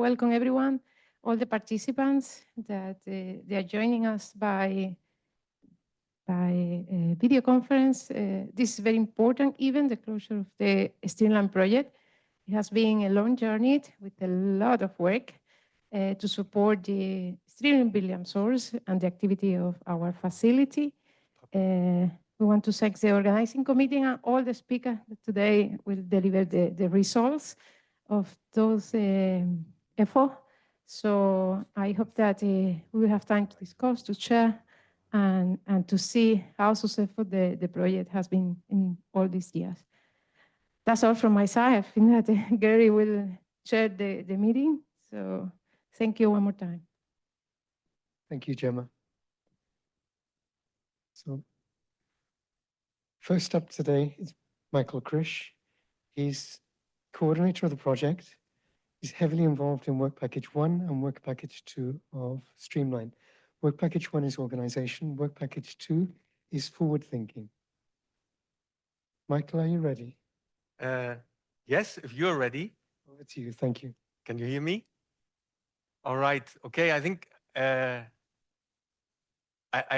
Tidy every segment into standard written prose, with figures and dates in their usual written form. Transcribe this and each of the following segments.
welcome everyone, all the participants that they are joining us by video conference. This is very important, even the closure of the Streamline project. It has been a long journey with a lot of work to support the Streamline billion source and the activity of our facility. We want to thank the organizing committee and all the speakers that today will deliver the results of those efforts. So I hope that we will have time to discuss, to share, and to see how successful the project has been in all these years. That's all from my side. I think that Gary will chair the meeting. So thank you one more time. Thank you, Gemma. So first up today is Michael Krisch. He's coordinator of the project. He's heavily involved in Work Package 1 and Work Package 2 of Streamline. Work Package 1 is organization. Work Package 2 is forward thinking. Michael, are you ready? Yes, if you're ready. Over to you. Thank you. Can you hear me? All right. Okay, I think I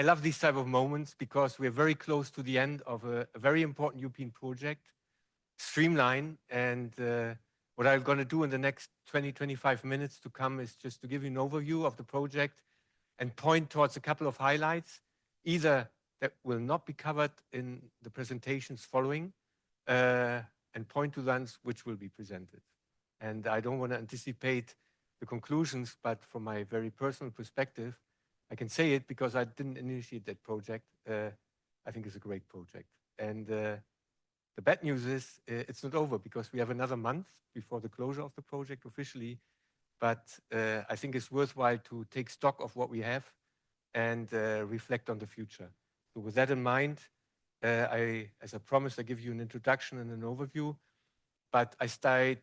love these type of moments because we're very close to the end of a very important European project, Streamline. And what I'm going to do in the next 20-25 minutes to come is just to give you an overview of the project and point towards a couple of highlights, either that will not be covered in the presentations following, and point to ones which will be presented. And I don't want to anticipate the conclusions, but from my very personal perspective, I can say it because I didn't initiate that project. I think it's a great project. And the bad news is it's not over because we have another month before the closure of the project officially. But I think it's worthwhile to take stock of what we have and reflect on the future. So with that in mind, as I promised, I give you an introduction and an overview. But I start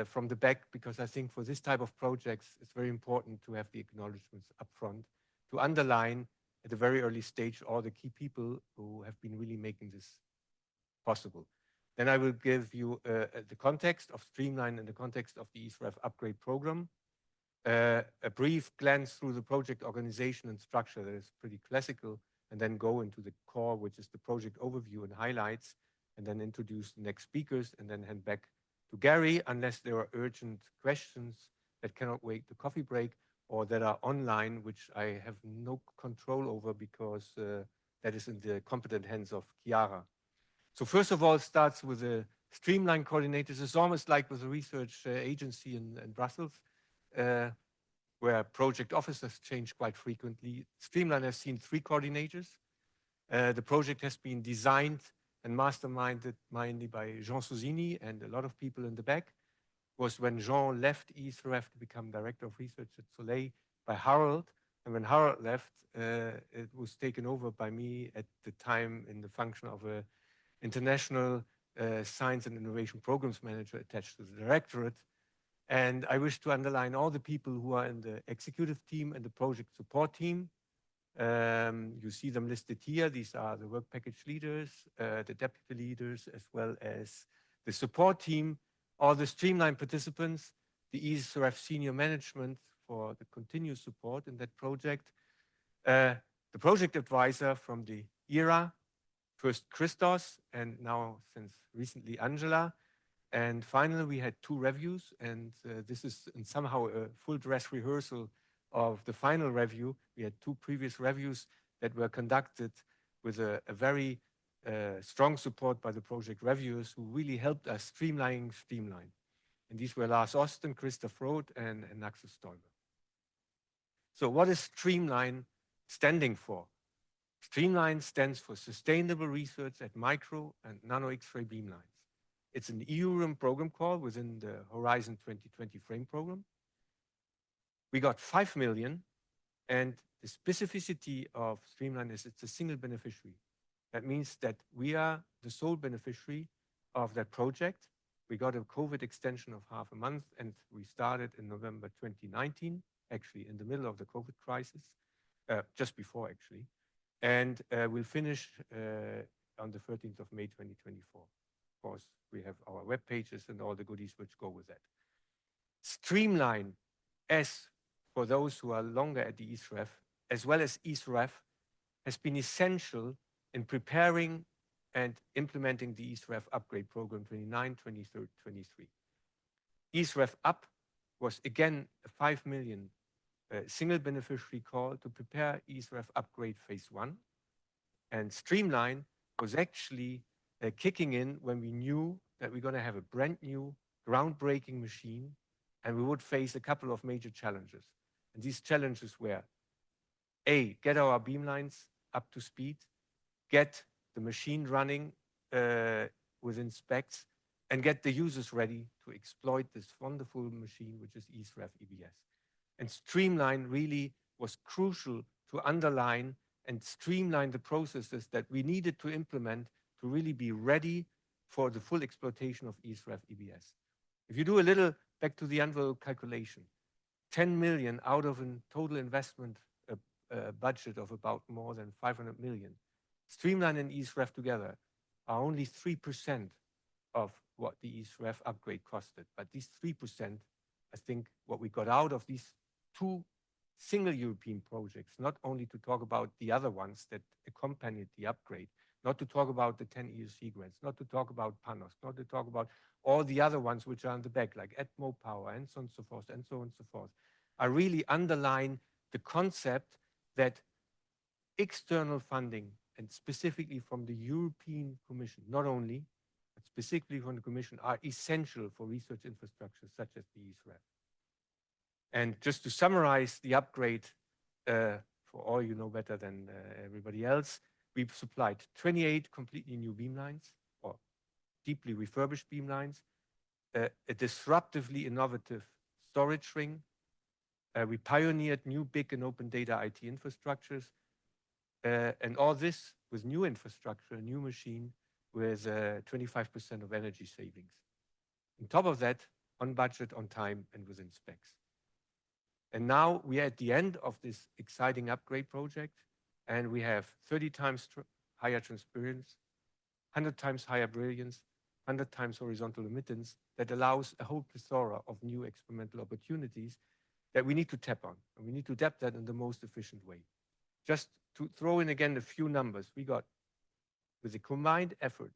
from the back because I think for this type of projects, it's very important to have the acknowledgements up front to underline at a very early stage all the key people who have been really making this possible. Then I will give you the context of Streamline in the context of the ESREF upgrade program, a brief glance through the project organization and structure that is pretty classical, and then go into the core, which is the project overview and highlights, and then introduce the next speakers, and then hand back to Gary, unless there are urgent questions that cannot wait the coffee break, or that are online, which I have no control over because that is in the competent hands of Chiara. So first of all, it starts with the Streamline coordinators. It's almost like with a research agency in Brussels, where project officers change quite frequently. Streamline has seen 3 coordinators. The project has been designed and masterminded mainly by Jean Sozzini and a lot of people in the back. It was when Jean left ESREF to become director of research at Soleil by Harold. And when Harold left, it was taken over by me at the time in the function of an international science and innovation programs manager attached to the directorate. And I wish to underline all the people who are in the executive team and the project support team. You see them listed here. These are the work package leaders, the deputy leaders, as well as the support team, all the Streamline participants, the ESRF senior management for the continuous support in that project, the project advisor from the ERA, first Christos, and now since recently Angela. And finally, we had 2 reviews, and this is somehow a full dress rehearsal of the final review. We had 2 previous reviews that were conducted with a very strong support by the project reviewers who really helped us streamlining Streamline. And these were Lars Osten, Christoph Roth, and Axel Stoiber. So what is Streamline standing for? Streamline stands for Sustainable Research at Micro and Nano X-ray Beamlines. It's an EU program call within the Horizon 2020 frame program. We got 5 million, and the specificity of Streamline is it's a single beneficiary. That means that we are the sole beneficiary of that project. We got a COVID extension of half a month, and we started in November 2019, actually in the middle of the COVID crisis, just before actually. And we'll finish on the 13th of May 2024. Of course, we have our web pages and all the goodies which go with that. Streamline as for those who are longer at the ESREF, as well as ESREF, has been essential in preparing and implementing the ESREF upgrade program 29, 23, 23. ESREF Up was again a 5 million single beneficiary call to prepare ESREF upgrade phase 1. And Streamline was actually kicking in when we knew that we're going to have a brand new, groundbreaking machine, and we would face a couple of major challenges. And these challenges were, A, get our beamlines up to speed, get the machine running within specs, and get the users ready to exploit this wonderful machine, which is ESREF EBS. And Streamline really was crucial to underline and streamline the processes that we needed to implement to really be ready for the full exploitation of ESREF EBS. If you do a little back to the envelope calculation, 10 million out of a total investment budget of about more than 500 million, Streamline and ESREF together are only 3% of what the ESREF upgrade costed. But these 3%, I think what we got out of these two single European projects, not only to talk about the other ones that accompanied the upgrade, not to talk about the 10 ESC grants, not to talk about PANOS, not to talk about all the other ones which are on the back, like ETMO Power and so on and so forth, and so on and so forth, I really underline the concept that external funding, and specifically from the European Commission, not only, but specifically from the Commission, are essential for research infrastructure such as the ESREF. And just to summarize the upgrade, for all you know better than everybody else, we've supplied 28 completely new beamlines, or deeply refurbished beamlines, a disruptively innovative storage ring. We pioneered new big and open data IT infrastructures, and all this with new infrastructure, a new machine with 25% of energy savings. On top of that, on budget, on time, and within specs. And now we are at the end of this exciting upgrade project, and we have 30 times higher transparency, 100 times higher brilliance, 100 times horizontal emittance that allows a whole plethora of new experimental opportunities that we need to tap on. And we need to tap that in the most efficient way. Just to throw in again a few numbers, we got, with the combined effort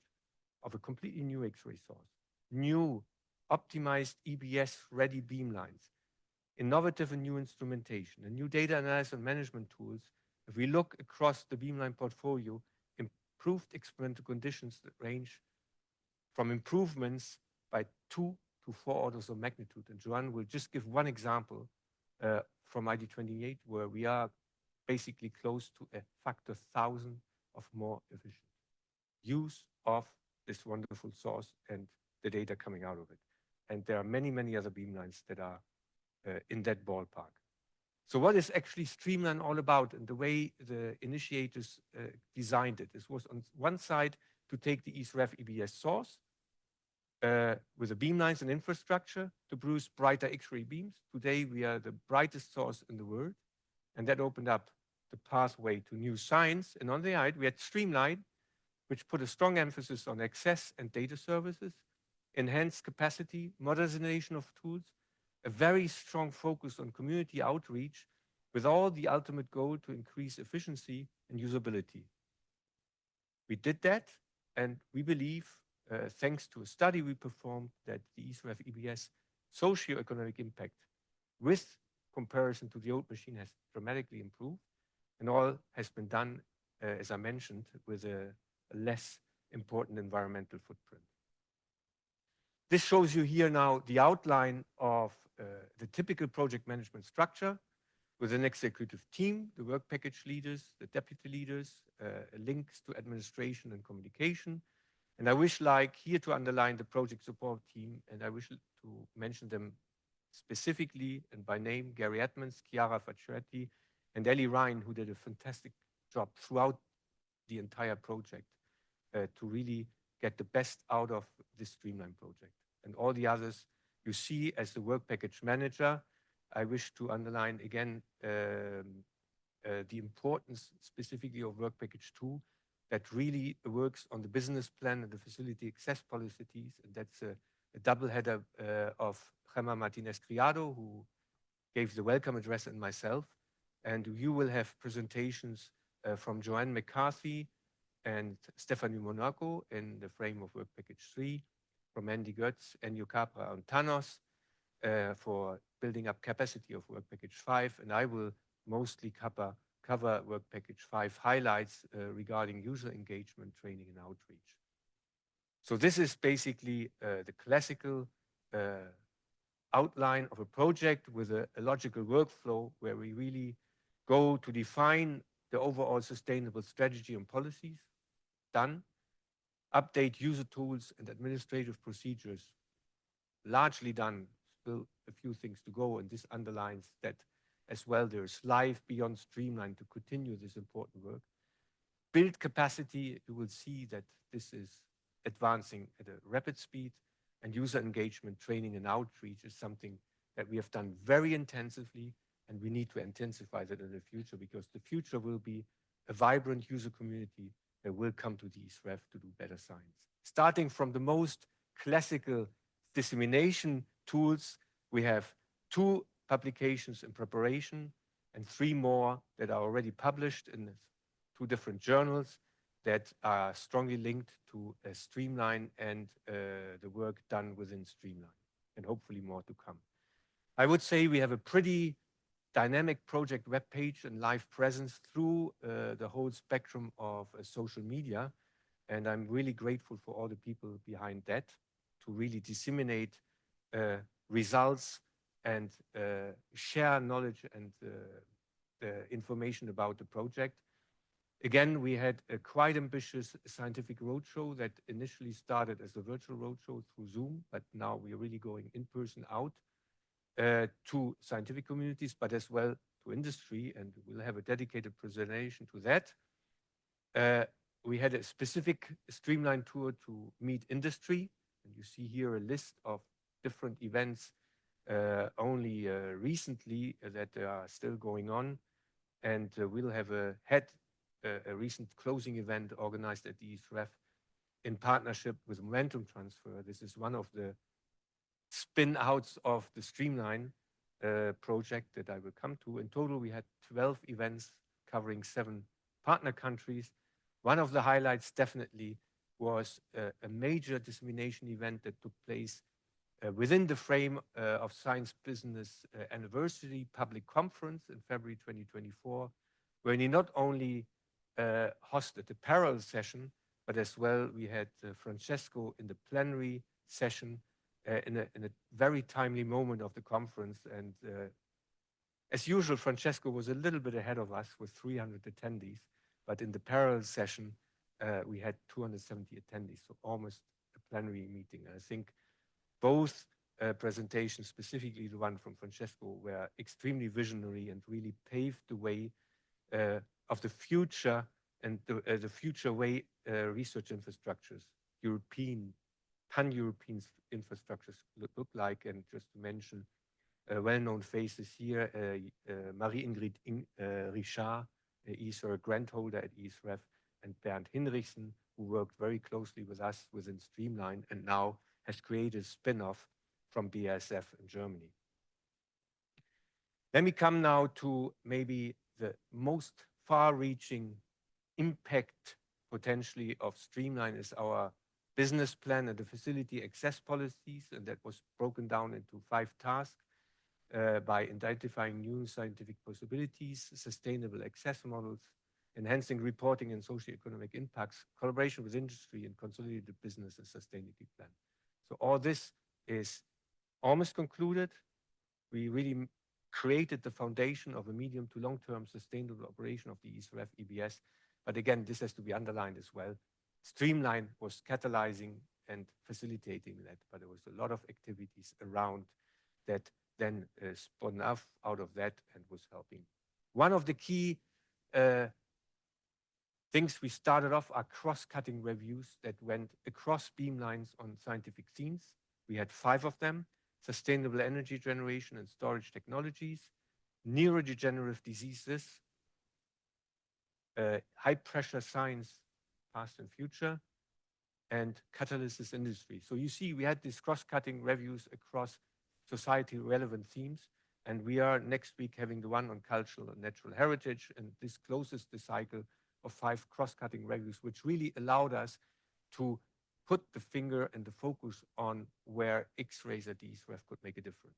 of a completely new X-ray source, new optimized EBS-ready beamlines, innovative and new instrumentation, and new data analysis and management tools. If we look across the beamline portfolio, improved experimental conditions that range from improvements by 2 to 4 orders of magnitude. And Joanne will just give one example from ID28, where we are basically close to a factor 1,000 of more efficient use of this wonderful source and the data coming out of it. And there are many, many other beamlines that are in that ballpark. So what is actually Streamline all about, and the way the initiators designed it? This was on one side to take the ESREF EBS source with the beamlines and infrastructure to produce brighter X-ray beams. Today we are the brightest source in the world, and that opened up the pathway to new science. And on the other, we had Streamline, which put a strong emphasis on access and data services, enhanced capacity, modernization of tools, a very strong focus on community outreach, with all the ultimate goal to increase efficiency and usability. We did that, and we believe, thanks to a study we performed, that the ESREF EBS socioeconomic impact with comparison to the old machine has dramatically improved, and all has been done, as I mentioned, with a less important environmental footprint. This shows you here now the outline of the typical project management structure with an executive team, the work package leaders, the deputy leaders, links to administration and communication. And I wish, like here, to underline the project support team, and I wish to mention them specifically and by name: Gary Edmonds, Chiara Facciretti, and Ellie Ryan, who did a fantastic job throughout the entire project to really get the best out of this Streamline project. And all the others you see as the work package manager. I wish to underline again the importance specifically of work package 2, that really works on the business plan and the facility access policies. And that's a double header of Gemma Martinez Criado, who gave the welcome address and myself. And you will have presentations from Joanne McCarthy and Stephanie Monaco in the frame of Work Package 3, from Andy Goetz, Enyo Capra and Thanos for building up capacity of Work Package 5. And I will mostly cover Work Package 5 highlights regarding user engagement, training, and outreach. So this is basically the classical outline of a project with a logical workflow where we really go to define the overall sustainable strategy and policies, done. Update user tools and administrative procedures, largely done. Still a few things to go, and this underlines that as well there's life beyond Streamline to continue this important work. Build capacity, you will see that this is advancing at a rapid speed, and user engagement, training, and outreach is something that we have done very intensively, and we need to intensify that in the future, because the future will be a vibrant user community that will come to the ESREF to do better science. Starting from the most classical dissemination tools, we have 2 publications in preparation and 3 more that are already published in 2 different journals that are strongly linked to Streamline and the work done within Streamline, and hopefully more to come. I would say we have a pretty dynamic project webpage and live presence through the whole spectrum of social media. And I'm really grateful for all the people behind that to really disseminate results and share knowledge and information about the project. Again, we had a quite ambitious scientific roadshow that initially started as a virtual roadshow through Zoom, but now we are really going in person out to scientific communities, but as well to industry, and we'll have a dedicated presentation to that. We had a specific Streamline tour to meet industry, and you see here a list of different events only recently that are still going on, and we'll have a recent closing event organized at the ESREF in partnership with Momentum Transfer. This is one of the spin-outs of the Streamline project that I will come to. In total, we had 12 events covering 7 partner countries. One of the highlights definitely was a major dissemination event that took place within the frame of Science Business Anniversary Public Conference in February 2024, where we not only hosted a parallel session, but as well we had Francesco in the plenary session in a very timely moment of the conference. And as usual, Francesco was a little bit ahead of us with 300 attendees, but in the parallel session, we had 270 attendees, so almost a plenary meeting. And I think both presentations, specifically the one from Francesco, were extremely visionary and really paved the way of the future and the future way research infrastructures, pan-European infrastructures look like. And just to mention well-known faces here, Marie-Ingrid Richard, is a grant holder at ESREF, and Bernd Hinrichsen, who worked very closely with us within Streamline and now has created a spin-off from BASF in Germany. Let me come now to maybe the most far-reaching impact potentially of Streamline is our business plan and the facility access policies, and that was broken down into 5 tasks by identifying new scientific possibilities, sustainable access models, enhancing reporting and socioeconomic impacts, collaboration with industry, and consolidated business and sustainability plan. So all this is almost concluded. We really created the foundation of a medium to long-term sustainable operation of the ESREF EBS. But again, this has to be underlined as well. Streamline was catalyzing and facilitating that, but there was a lot of activities around that then spun off out of that and was helping. One of the key things we started off are cross-cutting reviews that went across beamlines on scientific themes. We had 5 of them: sustainable energy generation and storage technologies, neurodegenerative diseases, high-pressure science, past and future, and catalysis industry. So you see, we had these cross-cutting reviews across society-relevant themes. And we are next week having the one on cultural and natural heritage. And this closes the cycle of 5 cross-cutting reviews, which really allowed us to put the finger and the focus on where X-rays at ESREF could make a difference.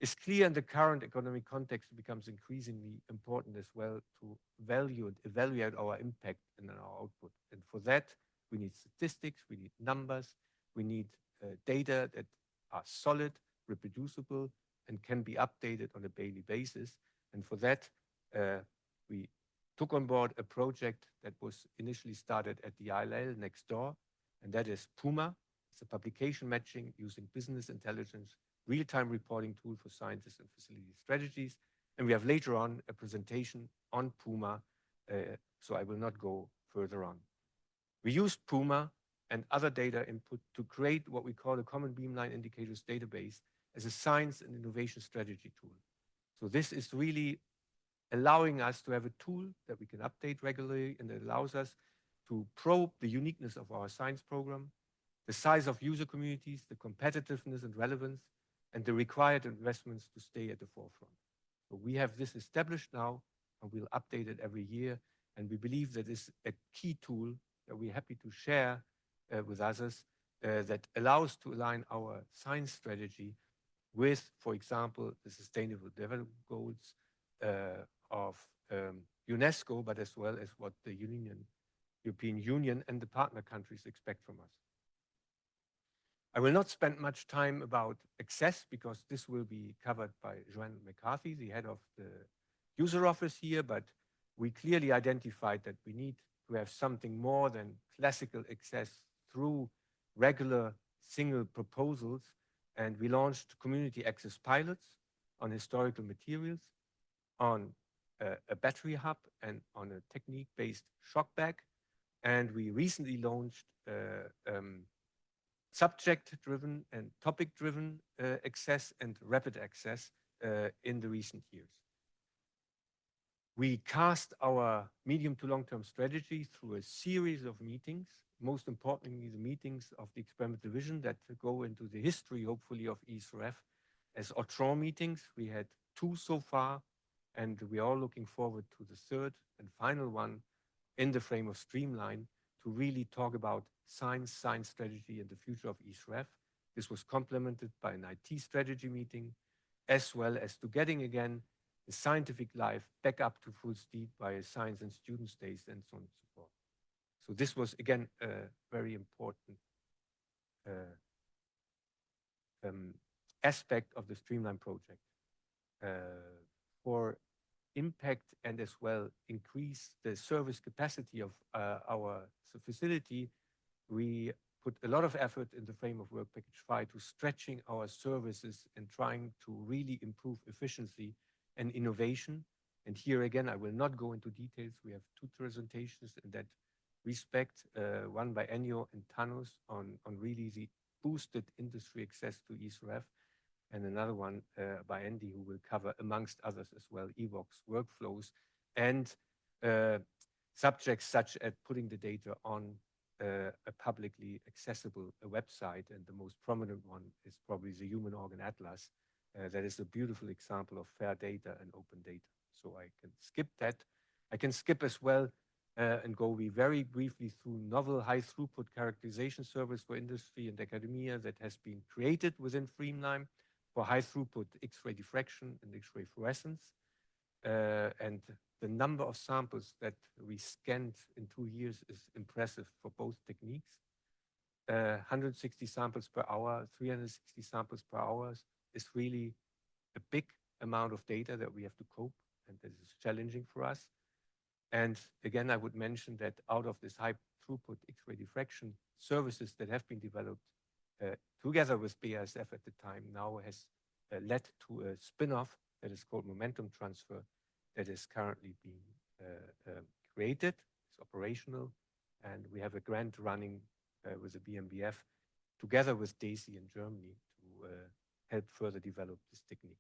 It's clear in the current economic context, it becomes increasingly important as well to value and evaluate our impact and our output. And for that, we need statistics, we need numbers, we need data that are solid, reproducible, and can be updated on a daily basis. And for that, we took on board a project that was initially started at the ILL next door, and that is PUMA. It's a publication matching using business intelligence, real-time reporting tool for scientists and facility strategies. And we have later on a presentation on PUMA, so I will not go further on. We used PUMA and other data input to create what we call a common beamline indicators database as a science and innovation strategy tool. So this is really allowing us to have a tool that we can update regularly, and it allows us to probe the uniqueness of our science program, the size of user communities, the competitiveness and relevance, and the required investments to stay at the forefront. So we have this established now, and we'll update it every year. And we believe that is a key tool that we're happy to share with others that allows to align our science strategy with, for example, the Sustainable Development Goals of UNESCO, but as well as what the European Union and the partner countries expect from us. I will not spend much time about access because this will be covered by Joanne McCarthy, the head of the user office here, but we clearly identified that we need to have something more than classical access through regular single proposals. And we launched community access pilots on historical materials, on a battery hub, and on a technique-based shock bag. And we recently launched subject-driven and topic-driven access and rapid access in the recent years. We cast our medium to long-term strategy through a series of meetings, most importantly, the meetings of the experimental division that go into the history, hopefully, of ESRF as Autron meetings. We had 2 so far, and we are looking forward to the 3rd and final one in the frame of Streamline to really talk about science strategy, and the future of ESRF. This was complemented by an IT strategy meeting, as well as to getting again the scientific life back up to full speed by a science and students days and so on and so forth. So this was again a very important aspect of the Streamline project. For impact and as well increase the service capacity of our facility, we put a lot of effort in the frame of Work Package 5 to stretching our services and trying to really improve efficiency and innovation. And here again, I will not go into details. We have 2 presentations in that respect, one by Ennio and Thanos on really the boosted industry access to ESRF, and another one by Andy, who will cover, amongst others as well, EVOX workflows and subjects such as putting the data on a publicly accessible website. And the most prominent one is probably the Human Organ Atlas. That is a beautiful example of fair data and open data. So I can skip that. I can skip as well and go very briefly through novel high throughput characterization service for industry and academia that has been created within Streamline for high throughput X-ray diffraction and X-ray fluorescence. And the number of samples that we scanned in 2 years is impressive for both techniques. 160 samples per hour, 360 samples per hour is really a big amount of data that we have to cope, and this is challenging for us. And again, I would mention that out of this high throughput X-ray diffraction services that have been developed together with BASF at the time now has led to a spin-off that is called Momentum Transfer that is currently being created. It's operational, and we have a grant running with the BMBF together with DAISY in Germany to help further develop this technique.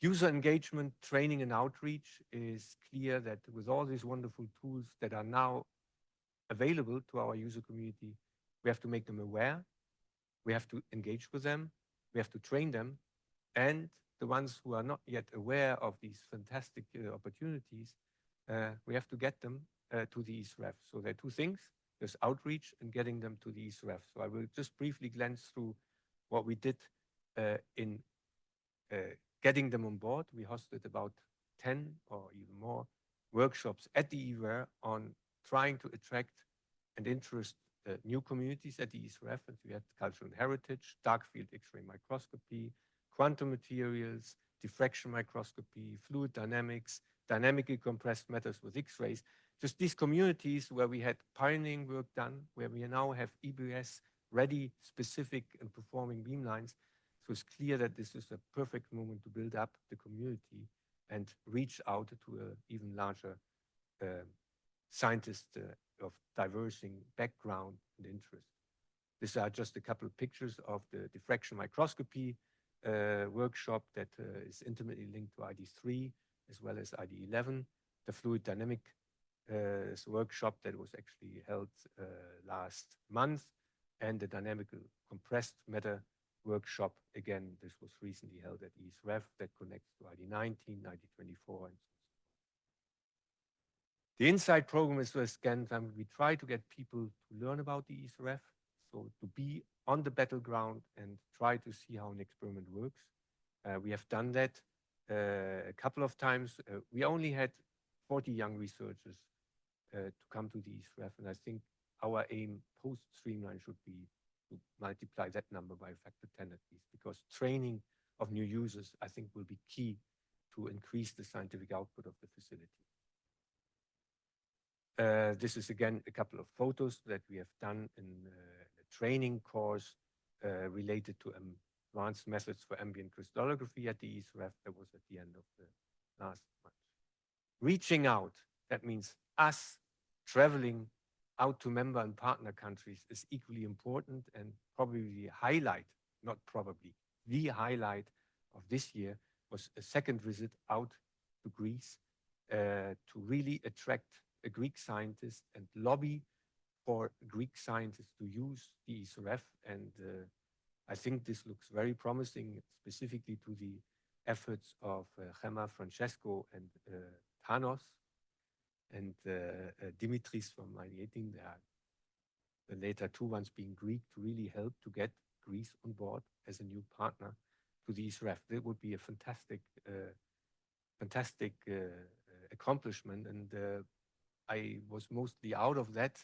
User engagement, training, and outreach is clear that with all these wonderful tools that are now available to our user community, we have to make them aware, we have to engage with them, we have to train them, And the ones who are not yet aware of these fantastic opportunities, we have to get them to the ESREF. So there are two things. There's outreach and getting them to the ESREF. So I will just briefly glance through what we did in getting them on board. We hosted about 10 or even more workshops at the EWARE on trying to attract and interest new communities at the ESREF. And we had cultural heritage, dark field X-ray microscopy, quantum materials, diffraction microscopy, fluid dynamics, dynamically compressed matters with X-rays. Just these communities where we had pioneering work done, where we now have EBS ready, specific and performing beamlines. So it's clear that this is a perfect moment to build up the community and reach out to an even larger scientist of diverging background and interest. These are just a couple of pictures of the diffraction microscopy workshop that is intimately linked to ID3 as well as ID11. The fluid dynamic workshop that was actually held last month, and the dynamical compressed matter workshop. Again, this was recently held at ESREF that connects to ID19, ID24, and so on. The Insight program is again, we try to get people to learn about the ESREF, so to be on the battleground and try to see how an experiment works. We have done that a couple of times. We only had 40 young researchers to come to the ESREF, and I think our aim post-Streamline should be to multiply that number by a factor 10 at least, because training of new users, I think, will be key to increase the scientific output of the facility. This is again a couple of photos that we have done in a training course related to advanced methods for ambient crystallography at the ESREF. That was at the end of the last month. Reaching out, that means us traveling out to member and partner countries is equally important, and probably the highlight, not probably, the highlight of this year was a second visit out to Greece to really attract a Greek scientist and lobby for Greek scientists to use the ESREF. And I think this looks very promising, specifically to the efforts of Gemma, Francesco, and Thanos, and Dimitris from ID18. There are the later two ones being Greek, to really help to get Greece on board as a new partner to the ESREF. That would be a fantastic, fantastic accomplishment. And I was mostly out of that,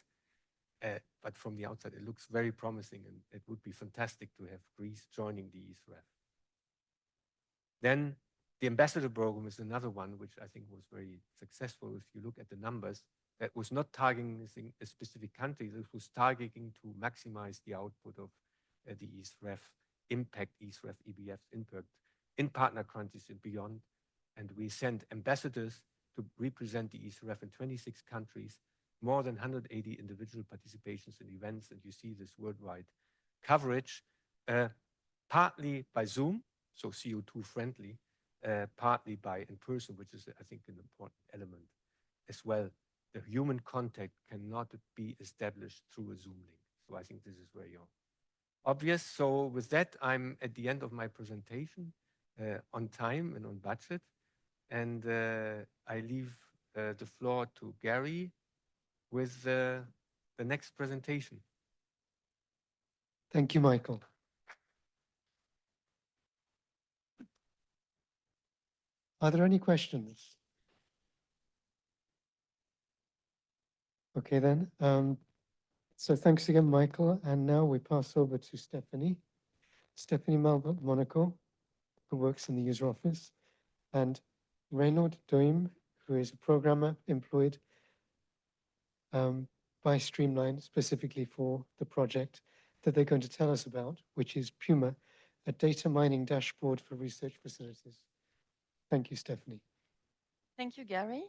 but from the outside, it looks very promising, and it would be fantastic to have Greece joining the ESREF. Then the ambassador program is another one which I think was very successful. If you look at the numbers, that was not targeting a specific country. This was targeting to maximize the output of the ESREF impact, ESREF EBF's impact in partner countries and beyond. And we sent ambassadors to represent the ESREF in 26 countries, more than 180 individual participations in events. And you see this worldwide coverage, partly by Zoom, so CO2 friendly, partly by in person, which is, I think, an important element as well. The human contact cannot be established through a Zoom link. So I think this is very obvious. So with that, I'm at the end of my presentation, on time and on budget. And I leave the floor to Gary with the next presentation. Thank you, Michael. Are there any questions? Okay, then. So thanks again, Michael. And now we pass over to Stephanie Monaco, who works in the user office, and Renaud Doim, who is a programmer employed by Streamline specifically for the project that they're going to tell us about, which is Puma, a data mining dashboard for research facilities. Thank you, Stephanie. Thank you, Gary.